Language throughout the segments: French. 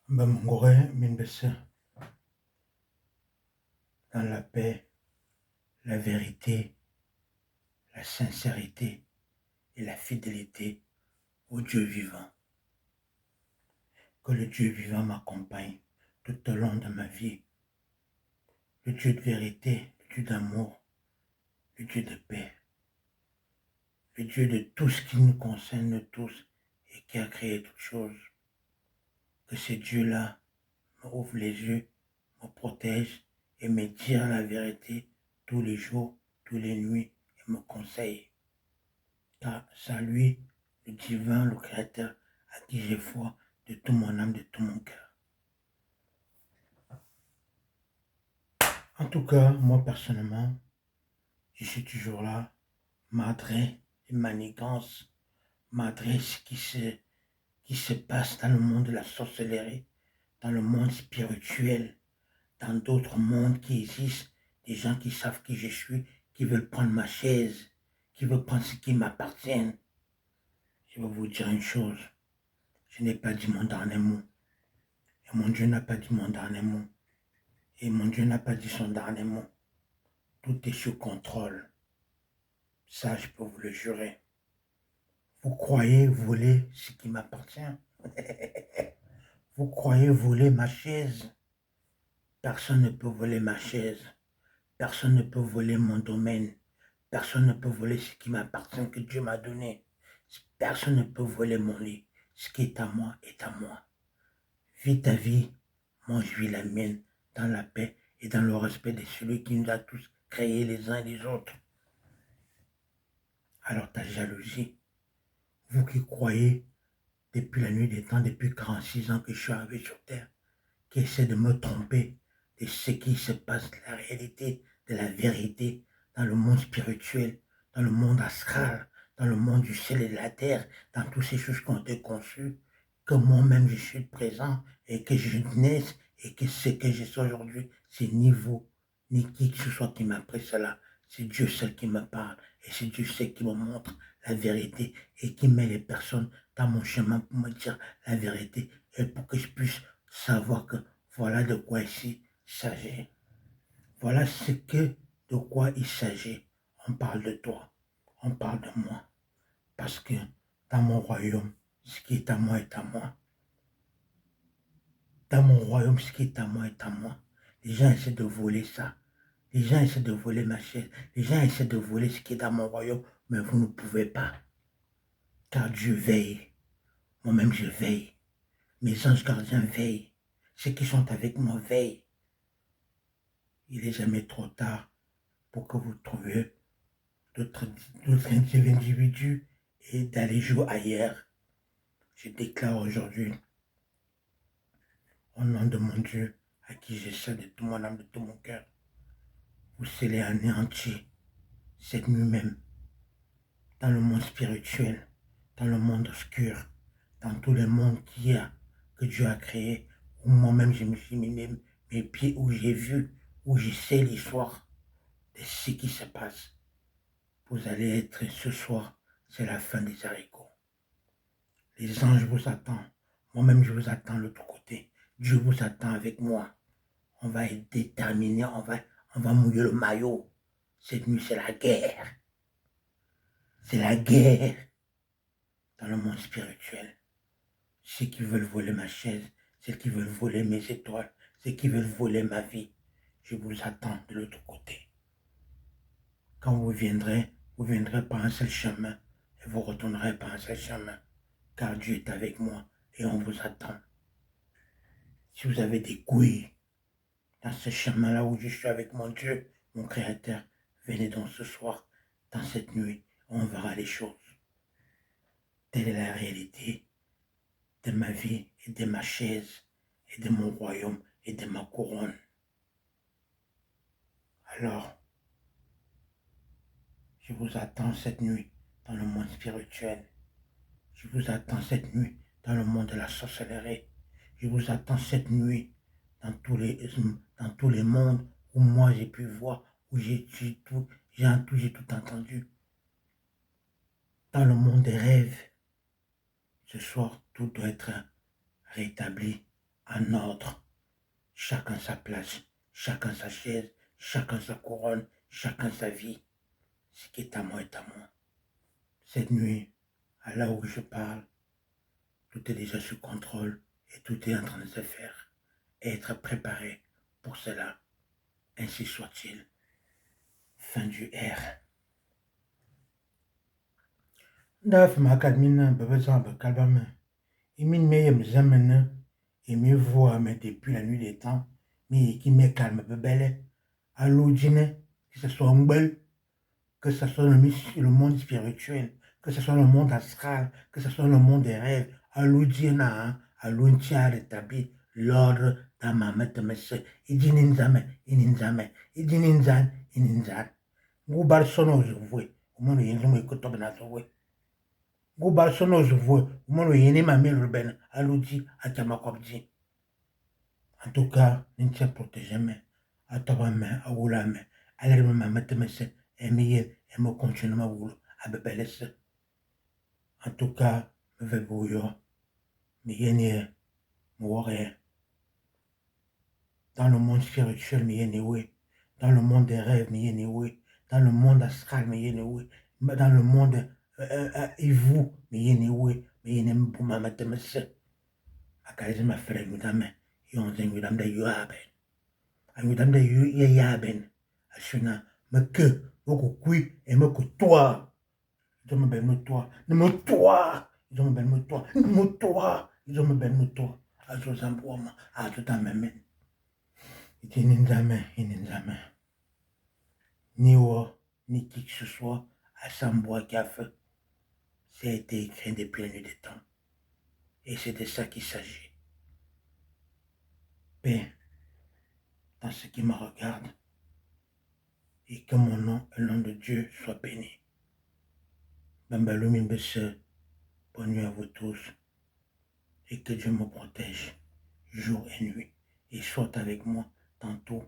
Bamongore Minbese, dans la paix, la vérité, la sincérité et la fidélité au Dieu vivant. Que le Dieu vivant m'accompagne tout au long de ma vie. Le Dieu de vérité, le Dieu d'amour, le Dieu de paix, le Dieu de tout ce qui nous concerne tous et qui a créé toutes choses. Que ce Dieu-là me ouvre les yeux, me protège et me dire la vérité tous les jours, toutes les nuits et me conseille. Car c'est lui, le divin, le créateur, à qui j'ai foi de tout mon âme, de tout mon cœur. En tout cas, moi personnellement, je suis toujours là, malgré les manigances, malgré ce qui se passe dans le monde de la sorcellerie, dans le monde spirituel, dans d'autres mondes qui existent, des gens qui savent qui je suis, qui veulent prendre ma chaise, qui veulent prendre ce qui m'appartient. Je vais vous dire une chose, je n'ai pas dit mon dernier mot. Et mon Dieu n'a pas dit mon dernier mot. Et mon Dieu n'a pas dit son dernier mot. Tout est sous contrôle. Ça, je peux vous le jurer. Vous croyez voler ce qui m'appartient? Vous croyez voler ma chaise? Personne ne peut voler ma chaise. Personne ne peut voler mon domaine. Personne ne peut voler ce qui m'appartient, que Dieu m'a donné. Personne ne peut voler mon lit. Ce qui est à moi est à moi. Vis ta vie, moi je vis la mienne, dans la paix et dans le respect de celui qui nous a tous créés les uns et les autres. Alors ta jalousie, vous qui croyez depuis la nuit des temps, depuis 46 ans que je suis arrivé sur terre, qui essaie de me tromper de ce qui se passe, de la réalité, de la vérité, dans le monde spirituel, dans le monde astral, dans le monde du ciel et de la terre, dans toutes ces choses qui ont été conçues, que moi-même je suis présent et que je naisse et que ce que je suis aujourd'hui, c'est ni vous, ni qui que ce soit qui m'a appris cela. C'est Dieu seul qui me parle et c'est Dieu seul qui me montre la vérité et qui met les personnes dans mon chemin pour me dire la vérité et pour que je puisse savoir que voilà de quoi il s'agit. Voilà de quoi il s'agit. On parle de toi, on parle de moi. Parce que dans mon royaume, ce qui est à moi est à moi. Dans mon royaume, ce qui est à moi est à moi. Les gens essaient de voler ça. Les gens essaient de voler ma chaise. Les gens essaient de voler ce qui est dans mon royaume, mais vous ne pouvez pas. Car Dieu veille. Moi-même, je veille. Mes anges gardiens veillent. Ceux qui sont avec moi veillent. Il n'est jamais trop tard pour que vous trouviez d'autres individus et d'aller jouer ailleurs. Je déclare aujourd'hui, au nom de mon Dieu, à qui j'essaie de tout mon âme, de tout mon cœur, vous scellez anéantir cette nuit même, dans le monde spirituel, dans le monde obscur, dans tout le monde que Dieu a créé, où moi-même je me suis mis mes pieds, où j'ai vu, où je sais l'histoire de ce qui se passe. Vous allez être ce soir, c'est la fin des haricots. Les anges vous attendent. Moi-même, je vous attends de l'autre côté. Dieu vous attend avec moi. On va être déterminés, on va mouiller le maillot. Cette nuit, c'est la guerre. C'est la guerre dans le monde spirituel. Ceux qui veulent voler ma chaise, ceux qui veulent voler mes étoiles, ceux qui veulent voler ma vie, je vous attends de l'autre côté. Quand vous viendrez par un seul chemin et vous retournerez par un seul chemin, car Dieu est avec moi et on vous attend. Si vous avez des couilles dans ce chemin-là où je suis avec mon Dieu, mon Créateur, venez donc ce soir, dans cette nuit, on verra les choses. Telle est la réalité de ma vie et de ma chaise et de mon royaume et de ma couronne. Alors, je vous attends cette nuit dans le monde spirituel. Je vous attends cette nuit dans le monde de la sorcellerie. Je vous attends cette nuit dans tous les mondes où moi j'ai pu voir, où j'ai tout entendu. Dans le monde des rêves, ce soir, tout doit être rétabli en ordre. Chacun sa place, chacun sa chaise, chacun sa couronne, chacun sa vie. Ce qui est à moi est à moi. Cette nuit, à l'heure où je parle, tout est déjà sous contrôle et tout est en train de se faire et être préparé pour cela. Ainsi soit-il. Fin du R. Daf makadmina babazan bakalbame. Imin meyem zamene. Et me voix, mais depuis la nuit des temps, mais qui me calme, bébé, à l'oudine, que ce soit un bel, que ce soit le monde spirituel, que ce soit le monde astral, que ce soit le monde des rêves, à l'oudine, à l'untia rétabli l'ordre dans ma mette, monsieur, il dit ninzame, il dit ninzan, vous barsono, je vois, au moins, il y a un peu de vous barsono, je vois, au moins, il y a un peu de à l'oudi, à Tamakobdi. En tout cas, ne tient protégé, mais à toi, mais à oula, mais à l'air de ma mette, mais c'est et me continue ma oula, à bébé, en tout cas, me vais bouillir, mais yéné, mourir. Dans le monde spirituel, mais yéné, oui. Dans le monde des rêves, mais yéné, oui. Dans le monde astral, mais yéné, oui. Dans le monde, et vous, mais yéné, oui. Mais yéné, pour ma mette, mais c'est. À caler ma frère, nous dame, yon zeng, nous dame de yoaben. Nous dame de yaben. Ashuna, me que, me kui, et me que toi. Ils ont me ben me toi. Ne me toi. Ils ont me ben me toi. Ne me toi. Ils ont me ben me toi. À tout ça pour moi. À tout à même. Il dit ninzame, ninzame. Ni ou, ni qui que ce soit, à Sambois Café. Ça a été écrit depuis la nuit des temps. Et c'est de ça qu'il s'agit. Paix dans ce qui me regarde. Et que mon nom, le nom de Dieu, soit béni. Bambaloumi Besse, bonne nuit à vous tous. Et que Dieu me protège jour et nuit. Et soit avec moi tantôt.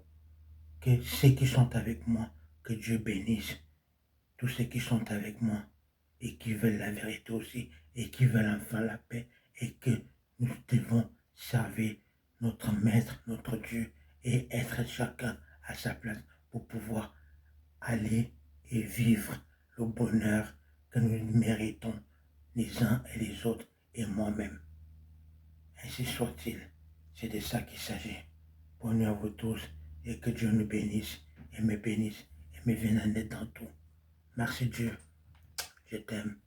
Que ceux qui sont avec moi, que Dieu bénisse. Tous ceux qui sont avec moi et qui veulent la vérité aussi et qui veulent enfin la paix et que nous devons servir notre Maître, notre Dieu et être chacun à sa place pour pouvoir aller et vivre le bonheur que nous méritons les uns et les autres et moi-même. Ainsi soit-il. C'est de ça qu'il s'agit. Bonne nuit à vous tous et que Dieu nous bénisse et me bénisse et me vienne en aide dans tout. Merci Dieu. Je t'aime.